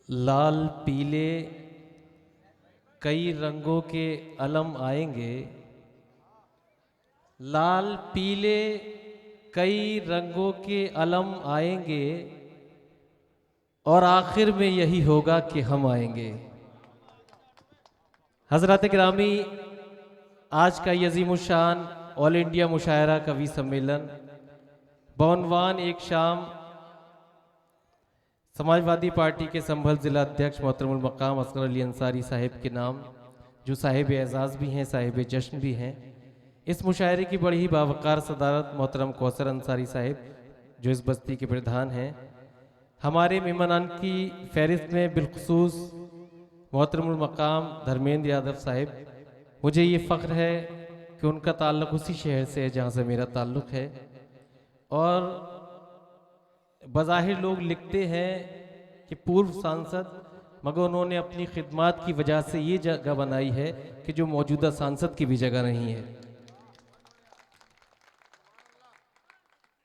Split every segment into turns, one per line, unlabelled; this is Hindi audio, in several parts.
लाल पीले कई रंगों के अलम आएंगे, लाल पीले कई रंगों के अलम आएंगे और आखिर में यही होगा कि हम आएंगे। हजरत गिरामी, आज का यजीमुशान ऑल इंडिया मुशायरा कवि सम्मेलन बौनवान एक शाम समाजवादी पार्टी के संभल जिला अध्यक्ष मोहतरमुल मकाम असगर अली अंसारी साहिब के नाम, जो साहिब एजाज़ भी हैं, साहिब जश्न भी हैं। इस मुशायरे की बड़ी ही बावकार सदारत मोहतरम कौसर अंसारी साहिब, जो इस बस्ती के प्रधान हैं। हमारे मेहमानान की फहरिस्त में बिलखसूस मोहतरमुल मकाम धर्मेंद्र यादव साहिब। मुझे ये फ़ख्र है कि उनका ताल्लुक़ उसी शहर से है जहाँ से मेरा ताल्लुक़ है। और बज़ाहिर लोग लिखते हैं कि पूर्व सांसद, मगर उन्होंने अपनी खिदमात की वजह से ये जगह बनाई है कि जो मौजूदा सांसद की भी जगह नहीं है।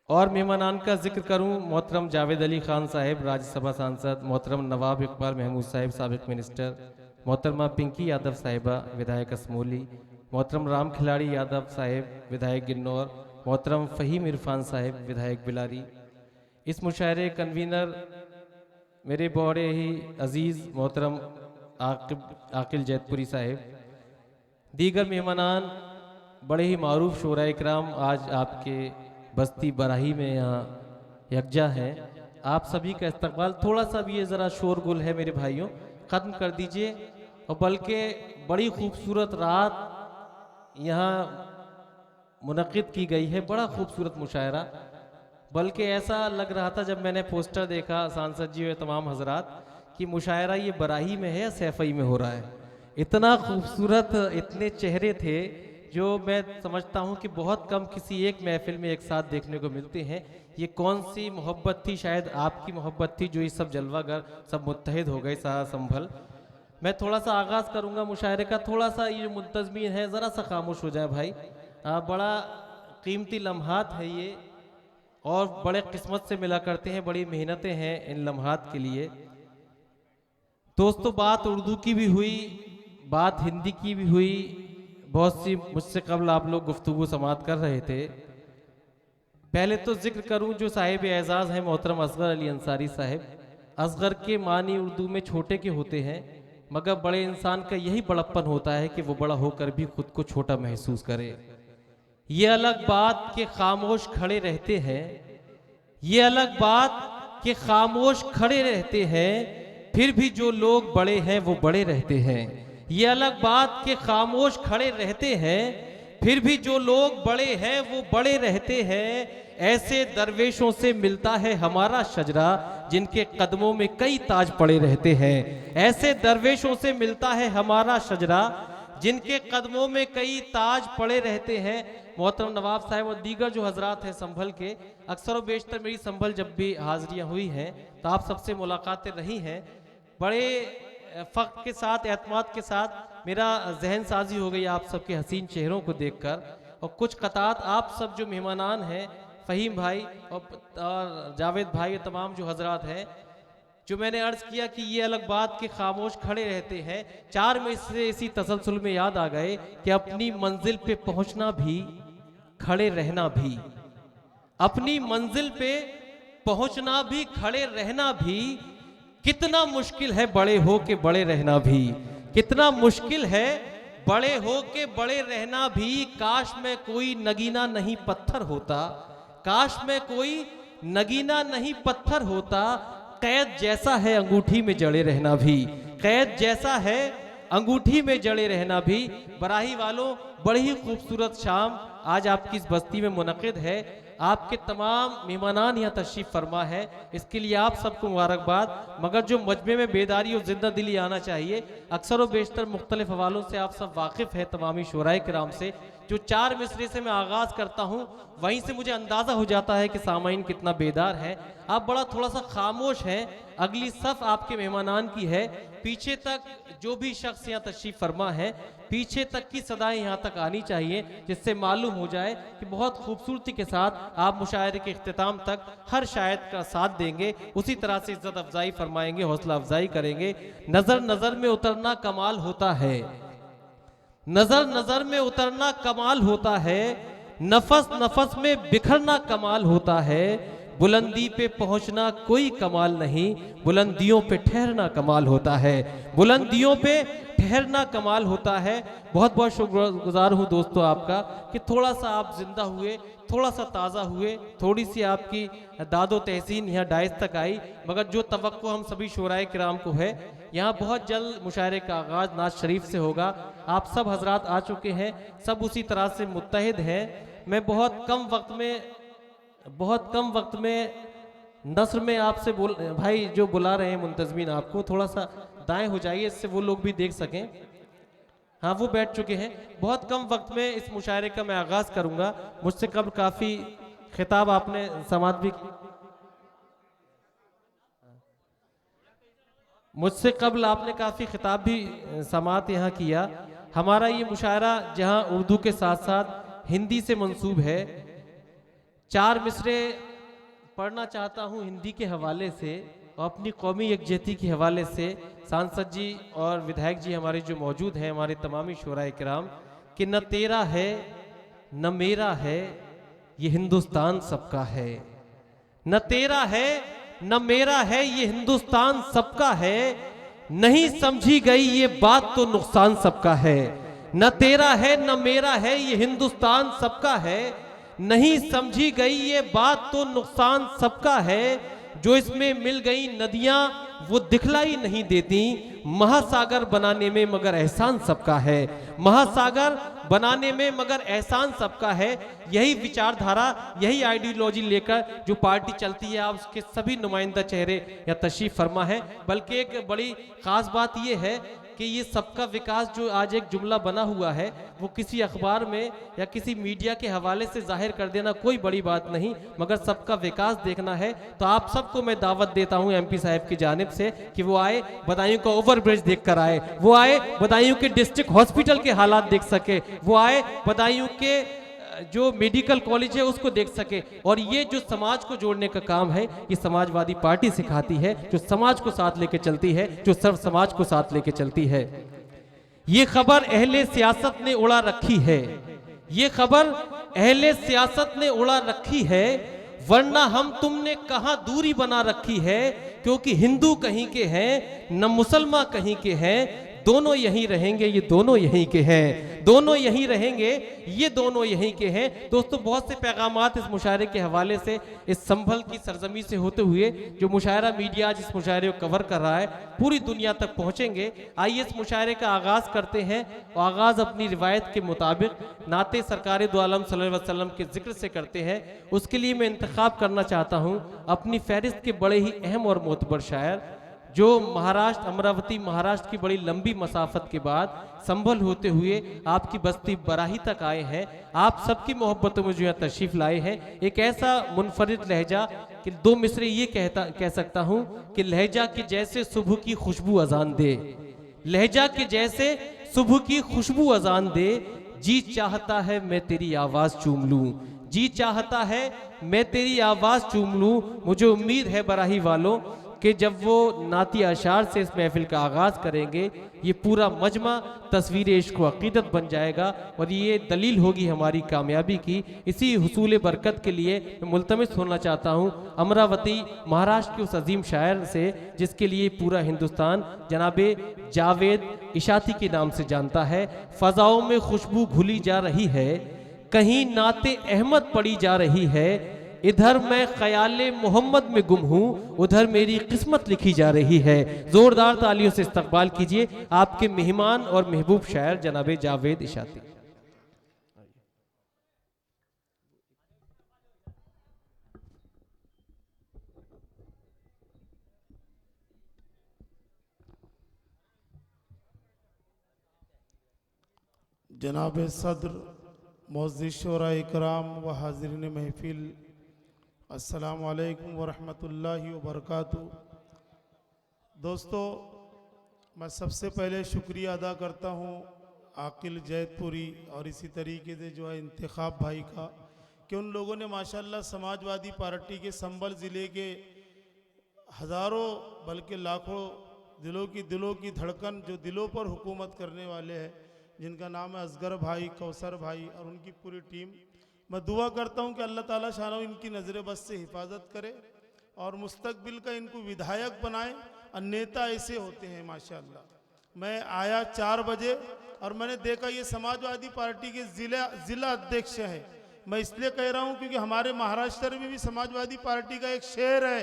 और मेहमानान का जिक्र करूं, मोहतरम जावेद अली खान साहिब राज्यसभा सांसद, मोहतरम नवाब इकबाल महमूद साहिब साबिक मिनिस्टर, मोहतरमा पिंकी यादव साहिबा विधायक असमोली, मोहतरम राम खिलाड़ी यादव साहिब विधायक गिन्नौर, मोहतरम फ़हीम इरफान साहिब विधायक बिलारी। इस मुशायरे कन्वीनर मेरे बड़े ही अजीज़ मोहतरम आकिल जैतपुरी साहिब, दीगर मेहमानान, बड़े ही मारूफ शोरा इकराम आज आपके बस्ती बराही में यहाँ यकजा हैं। आप सभी का इस्तकबाल, थोड़ा सा भी ये ज़रा शोरगुल है मेरे भाइयों, ख़त्म कर दीजिए। और बल्कि बड़ी खूबसूरत रात यहाँ मुनक़िद की गई है, बड़ा खूबसूरत मुशायरा। बल्कि ऐसा लग रहा था जब मैंने पोस्टर देखा सांसद जी और तमाम हजरात कि मुशायरा ये बराही में है या सैफई में हो रहा है। इतना खूबसूरत, इतने चेहरे थे जो मैं समझता हूँ कि बहुत कम किसी एक महफिल में एक साथ देखने को मिलते हैं। ये कौन सी मोहब्बत थी, शायद आपकी मोहब्बत थी जो ये सब जलवागर सब मुत्तहिद हो गए सारा संभल। मैं थोड़ा सा आगाज़ करूँगा मुशायरे का। थोड़ा सा ये मुंतज़मीन है, ज़रा सा खामोश हो जाए भाई। बड़ा कीमती लम्हात है ये और बड़े किस्मत से मिला करते हैं, बड़ी मेहनतें हैं इन लम्हात के लिए। दोस्तों, बात उर्दू की भी हुई, बात हिंदी की भी हुई, बहुत सी मुझसे कबल आप लोग गुफ्तगू समात कर रहे थे। पहले तो जिक्र करूं जो साहिब एजाज़ हैं मोहतरम असगर अली अंसारी साहिब। असगर के मानी उर्दू में छोटे के होते हैं, मगर बड़े इंसान का यही बड़प्पन होता है कि वो बड़ा होकर भी खुद को छोटा महसूस करे। ये अलग बात कि खामोश खड़े रहते हैं, ये अलग बात कि खामोश खड़े रहते हैं, फिर भी जो लोग बड़े हैं वो बड़े रहते हैं। ये अलग बात कि खामोश खड़े रहते हैं, फिर भी जो लोग बड़े हैं वो बड़े रहते हैं। ऐसे दरवेशों से मिलता है हमारा शजरा जिनके कदमों में कई ताज पड़े रहते हैं। ऐसे दरवेशों से मिलता है हमारा शजरा जिनके कदमों में कई ताज पड़े रहते हैं। मोहतरम नवाब साहब और दीगर जो हजरात हैं संभल के, अक्सर व बेशतर मेरी संभल जब भी हाजिरियाँ हुई हैं तो आप सबसे मुलाकातें रही हैं। बड़े फ़ख्र के साथ, एतमाद के साथ मेरा जहन साजी हो गई आप सबके हसीन चेहरों को देखकर। और कुछ क़तात आप सब जो मेहमानान हैं, फ़हीम भाई और जावेद भाई, तमाम जो हजरात हैं, जो मैंने अर्ज़ किया कि ये अलग बात कि खामोश खड़े रहते हैं, चार में से इसी तसलसल में याद आ गए कि अपनी मंजिल पे पहुंचना भी, खड़े रहना भी, अपनी मंजिल पे पहुंचना भी, खड़े रहना भी कितना मुश्किल है। बड़े हो के बड़े रहना भी कितना मुश्किल है, बड़े हो के बड़े रहना भी। काश में कोई नगीना नहीं पत्थर होता, काश में कोई नगीना नहीं पत्थर होता। कैद जैसा है अंगूठी में जड़े रहना भी, कैद जैसा है अंगूठी में जड़े रहना भी। बराही वालों, बड़ी ही खूबसूरत शाम आज आपकी इस बस्ती में मुनक़िद है। आपके तमाम मेहमानान यहाँ तशरीफ़ फरमा है, इसके लिए आप सबको मुबारकबाद। मगर जो मजमे में बेदारी और जिंदा दिली आना चाहिए, अक्सर व बेशतर मुख्तलिफ हवालों से आप सब वाकिफ़ है तमामी शोराए किराम से जो 4 मिसरे से मैं आगाज करता हूं, वहीं से मुझे अंदाजा हो जाता है कि सामाइन कितना बेदार है। आप बड़ा थोड़ा सा खामोश हैं। अगली सफ आपके मेहमानान की है। पीछे तक जो भी शख्स यहाँ तशरीफ फरमा है, पीछे तक की सदाएं यहाँ तक आनी चाहिए, जिससे मालूम हो जाए कि बहुत खूबसूरती के साथ आप मुशायरे के इख्तिताम तक हर शायद का साथ देंगे। उसी तरह से इज्जत अफजाई फरमाएंगे, हौसला अफजाई करेंगे। नजर नजर में उतरना कमाल होता है, नजर नजर में उतरना कमाल होता है, नफस नफस में बिखरना कमाल होता है। बुलंदी पे पहुंचना कोई कमाल नहीं, बुलंदियों पे ठहरना कमाल होता है, बुलंदियों पे ठहरना कमाल होता है। बहुत बहुत शुक्रगुजार हूँ दोस्तों आपका कि थोड़ा सा आप जिंदा हुए, थोड़ा सा ताज़ा हुए, थोड़ी सी आपकी दादो तहसीन यहाँ डाइस तक आई। मगर जो तवक्को हम सभी शोराए किराम को है, यहाँ बहुत जल्द मुशायरे का आगाज़ नाज शरीफ से होगा। आप सब हजरात आ चुके हैं, सब उसी तरह से मुत्तहिद हैं। मैं बहुत कम वक्त में नस्र में आपसे भाई जो बुला रहे हैं मुंतजमीन, आपको थोड़ा सा दाएं हो जाइए, इससे वो लोग भी देख सकें। हाँ, वो बैठ चुके हैं। बहुत कम वक्त में इस मुशायरे का मैं आगाज़ करूंगा। मुझसे कब काफ़ी खिताब आपने समात भी, मुझसे कबल आपने काफ़ी खिताब भी समात यहाँ किया। हमारा ये मुशायरा जहाँ उर्दू के साथ साथ हिंदी से मंसूब है। 4 मिसरे पढ़ना चाहता हूँ हिंदी के हवाले से और अपनी कौमी यकजहती के हवाले से। सांसद जी और विधायक जी हमारे जो मौजूद हैं, हमारे तमामी शोराए किराम, कि न तेरा है न मेरा है, ये हिंदुस्तान सबका है। न तेरा है न मेरा है, ये हिंदुस्तान सबका है। नहीं समझी गई ये बात तो नुकसान सबका है। न तेरा है न मेरा है, ये हिंदुस्तान सबका है। नहीं समझी गई ये बात तो नुकसान सबका है। जो इसमें मिल गई नदियां वो दिखलाई नहीं देती, महासागर बनाने में मगर एहसान सबका है। महासागर बनाने में मगर एहसान सबका है। यही विचारधारा, यही आइडियोलॉजी लेकर जो पार्टी चलती है, आप उसके सभी नुमाइंदा चेहरे या तशरीफ फरमा है। बल्कि एक बड़ी खास बात यह है कि ये सबका विकास जो आज एक जुमला बना हुआ है, वो किसी अखबार में या किसी मीडिया के हवाले से जाहिर कर देना कोई बड़ी बात नहीं, मगर सबका विकास देखना है। तो आप सबको मैं दावत देता हूं एमपी साहब की जानिब से कि वो आए, बदायूं का ओवरब्रिज देख कर आए, वो आए बदायूं के डिस्ट्रिक्ट हॉस्पिटल के हालात देख सके, वो आए बदायूं के जो मेडिकल कॉलेज है उसको देख सके। और ये जो समाज को जोड़ने का काम है, ये समाजवादी पार्टी सिखाती है, जो समाज को साथ लेके चलती है, जो सर्व समाज को साथ लेके चलती है। ये खबर अहले सियासत ने उड़ा रखी है, ये खबर अहले सियासत ने उड़ा रखी है, वरना हम तुमने कहां दूरी बना रखी है। क्योंकि हिंदू कहीं के हैं न मुसलमान कहीं के हैं, दोनों यहीं रहेंगे, ये दोनों यहीं के हैं, दोनों यहीं रहेंगे, ये दोनों यहीं के हैं। दोस्तों, बहुत से पैगामात इस मुशायरे के हवाले से इस संभल की सरजमी से होते हुए जो मुशायरा मीडिया आज इस मुशायरे को कवर कर रहा है, पूरी दुनिया तक पहुंचेंगे। आइए इस मुशायरे का आगाज करते हैं और आगाज अपनी रिवायत के मुताबिक नाते सरकार दो आलम सल्लल्लाहु अलैहि वसल्लम के जिक्र से करते हैं। उसके लिए मैं इंतखाब करना चाहता हूँ अपनी फहरिस्त के बड़े ही अहम और मोतबर शायर, जो महाराष्ट्र, अमरावती महाराष्ट्र की बड़ी लंबी मसाफत के बाद संभल होते हुए आपकी बस्ती बराही तक आए हैं। आप सबकी मोहब्बतों में जो है तशरीफ लाए हैं। एक ऐसा मुनफरिद लहजा कि 2 मिसरे ये कह सकता हूँ कि लहजा की जैसे सुबह की खुशबू अजान दे, लहजा के जैसे सुबह की खुशबू अजान दे। जी चाहता है मैं तेरी आवाज चूम लूं, जी चाहता है मैं तेरी आवाज चूम लूं। मुझे उम्मीद है बराही वालों कि जब वो नाती अशार से इस महफिल का आगाज करेंगे, ये पूरा मजमा तस्वीर इश्क व अकीदत बन जाएगा और ये दलील होगी हमारी कामयाबी की। इसी हुसूल बरकत के लिए मैं मुल्तमिस होना चाहता हूँ अमरावती महाराष्ट्र के उस अजीम शायर से जिसके लिए पूरा हिंदुस्तान जनाबे जावेद इशाती के नाम से जानता है। फ़ज़ाओं में खुशबू घुली जा रही है, कहीं नाते अहमद पड़ी जा रही है। इधर मैं ख्याले मोहम्मद में गुम हूं, उधर मेरी किस्मत लिखी जा रही है। जोरदार तालियों से इस्तकबाल कीजिए आपके मेहमान और महबूब शायर जनाबे जावेद इशाती।
जनाब सदर मोअज़्ज़िज़ शोरा इकराम व हाज़िरीन महफिल, अस्सलामु अलैकुम व रहमतुल्लाहि व बरकातुहू। दोस्तों, मैं सबसे पहले शुक्रिया अदा करता हूँ आकिल जैदपुरी और इसी तरीके से जो है इंतखाब भाई का, कि उन लोगों ने माशाल्लाह समाजवादी पार्टी के संभल ज़िले के हज़ारों बल्कि लाखों दिलों की धड़कन जो दिलों पर हुकूमत करने वाले हैं, जिनका नाम है असगर भाई, कौसर भाई और उनकी पूरी टीम। मैं दुआ करता हूं कि अल्लाह ताला शानो इनकी नज़र बस से हिफाजत करे और मुस्तकबिल का इनको विधायक बनाए। और नेता ऐसे होते हैं माशाल्लाह। मैं आया 4 बजे और मैंने देखा ये समाजवादी पार्टी के जिला अध्यक्ष है। मैं इसलिए कह रहा हूं क्योंकि हमारे महाराष्ट्र में भी समाजवादी पार्टी का एक शेर है,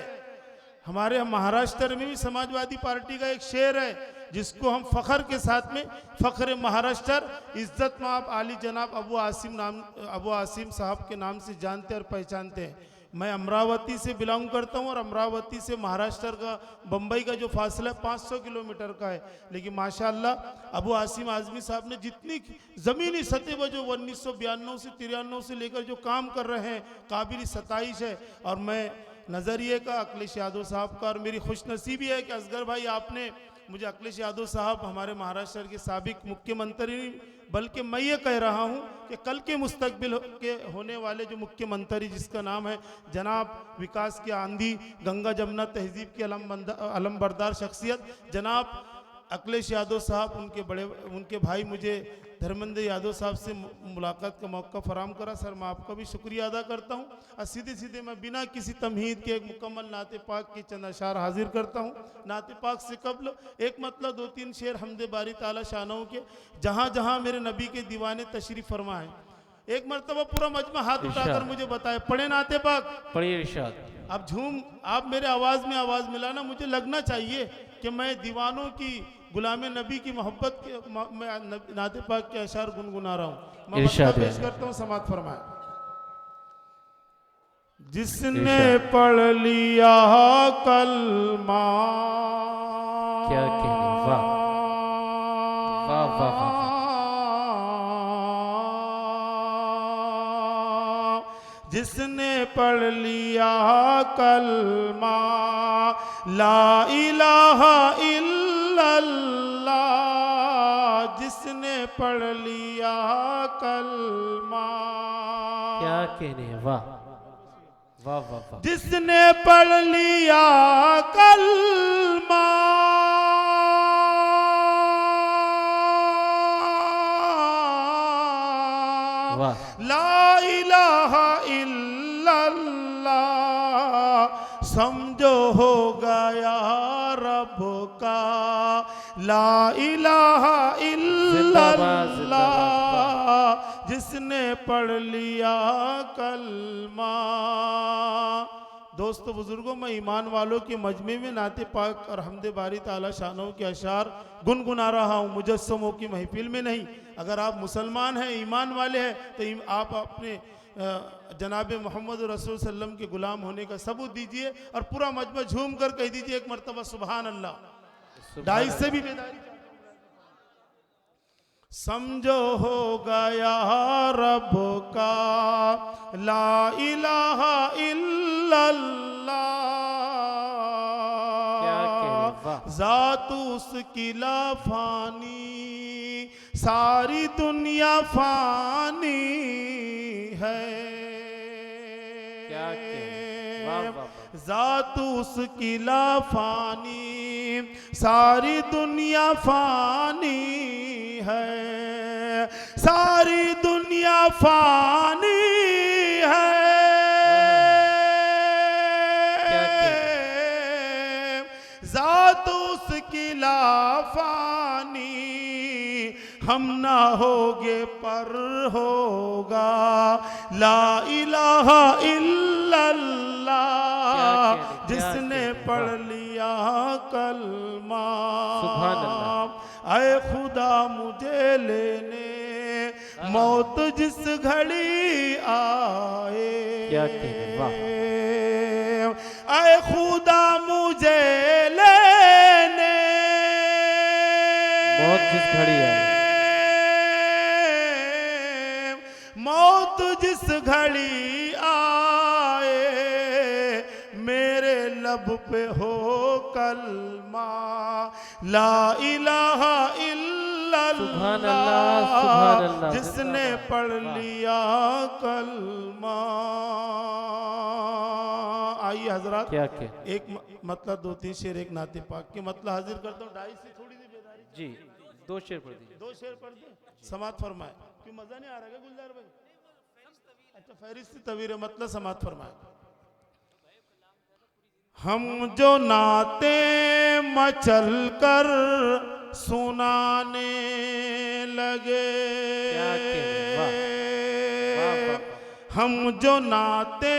हमारे महाराष्ट्र में भी समाजवादी पार्टी का एक शेर है जिसको हम फखर के साथ में फखर महाराष्ट्र इज्जत में आप आली जनाब अबू आसिम साहब के नाम से जानते और पहचानते हैं। मैं अमरावती से बिलोंग करता हूं और अमरावती से महाराष्ट्र का बम्बई का जो फासला 500 किलोमीटर का है, लेकिन माशाल्लाह अबू आसिम आजमी साहब ने जितनी ज़मीनी सतह पर जो 1992 से 93 से लेकर जो काम कर रहे हैं, काबिल सताइश है। और मैं नज़रिए का अखिलेश यादव साहब का, और मेरी खुशनसीबी है कि असगर भाई आपने मुझे, अखिलेश यादव साहब हमारे महाराष्ट्र के साबिक मुख्यमंत्री, बल्कि मैं ये कह रहा हूँ कि कल के मुस्तकबिल के होने वाले जो मुख्यमंत्री जिसका नाम है जनाब विकास की आंधी, गंगा जमुना तहजीब की अलमबरदार शख्सियत जनाब अखिलेश यादव साहब, उनके भाई मुझे धर्मेंद्र यादव साहब से मुलाकात का मौका फराम करा। सर मैं आपका भी शुक्रिया अदा करता हूँ। और सीधे मैं बिना किसी तमहीद के एक मुकम्मल नाते पाक की चंद अशार हाजिर करता हूँ। नाते पाक से कबल एक मतलब 2-3 शेर हमदे बारी ताला शानों के, जहाँ जहाँ मेरे नबी के दीवाने तशरीफ फरमाए। एक मरतबा पूरा मजमा हाथ उठाकर मुझे बताए, पढ़े नाते पाक, पढ़िए इरशाद। आप मेरे आवाज़ में आवाज़ मिलाना, मुझे लगना चाहिए कि मैं दीवानों की गुलाम नबी की मोहब्बत के नाते पाक के अशार गुनगुना रहा हूँ। मैं मतलब पेश करता हूँ, समात फरमाए। जिसने पढ़ लिया कलमा, क्या कहने, वाह वाह वाह वाह, जिसने पढ़ लिया कलमा ला इलाहा इल्लल्लाह, जिसने पढ़ लिया कलमा, क्या कहने, वाह वाह वाह वाह, जिसने पढ़ लिया कलमा ला इलाहा इल्लल्लाह, समझो हो गया रब का ला इलाहा इल्लल्लाह, जिसने पढ़ लिया कलमा। दोस्तों बुजुर्गों, मैं ईमान वालों के मजमे में नाते पाक और हमदे बारी ताला शानों के अशार गुनगुना रहा हूँ, मुजस्समों की महफिल में नहीं। अगर आप मुसलमान हैं, ईमान वाले हैं, तो आप अपने जनाब मोहम्मद रसूल सल्लम के गुलाम होने का सबूत दीजिए और पूरा मजमा झूम कर कह दीजिए एक मरतबा सुभान अल्लाह। दाई से भी बेदारी, समझो हो गया रब का ला इलाहा इल्लल्लाह, ज़ात उसकी लाफानी, सारी दुनिया फानी है, क्या ज़ात उसकी लाफानी, सारी दुनिया फानी है, सारी दुनिया फानी है, ज़ात उसकी लाफानी, हम ना होगे पर होगा ला इलाहा इल्लल्लाह, जिसने पढ़ लिया कलमा। ऐ खुदा मुझे लेने मौत जिस घड़ी आए, क्या ऐ खुदा मुझे लेने मौत जिस घड़ी आए, मौत घड़ी आए मेरे लब पे हो कलमा ला इलाहा
सुभान अल्लाह, सुभान
इल्लल्लाह
अल्लाह।
जिसने पढ़ लिया कलमा। आइए हजरत,
क्या क्या
एक मतलब 2-3 शेर एक नाते पाक के मतलब हाजिर करता हूँ। 2.5 से थोड़ी सी बेदारी,
जी, 2 शेर पढ़ दीजिए।
2 शेर पढ़ दे, समात फरमाए। क्यों मजा नहीं आ रहा है गुलजार भाई? अच्छा फहरिस्त तवीर मतलब समात फरमाए। हम जो नाते मचल कर सुनाने लगे,
क्या कहने, वाह वाह वाह वाह।
हम जो नाते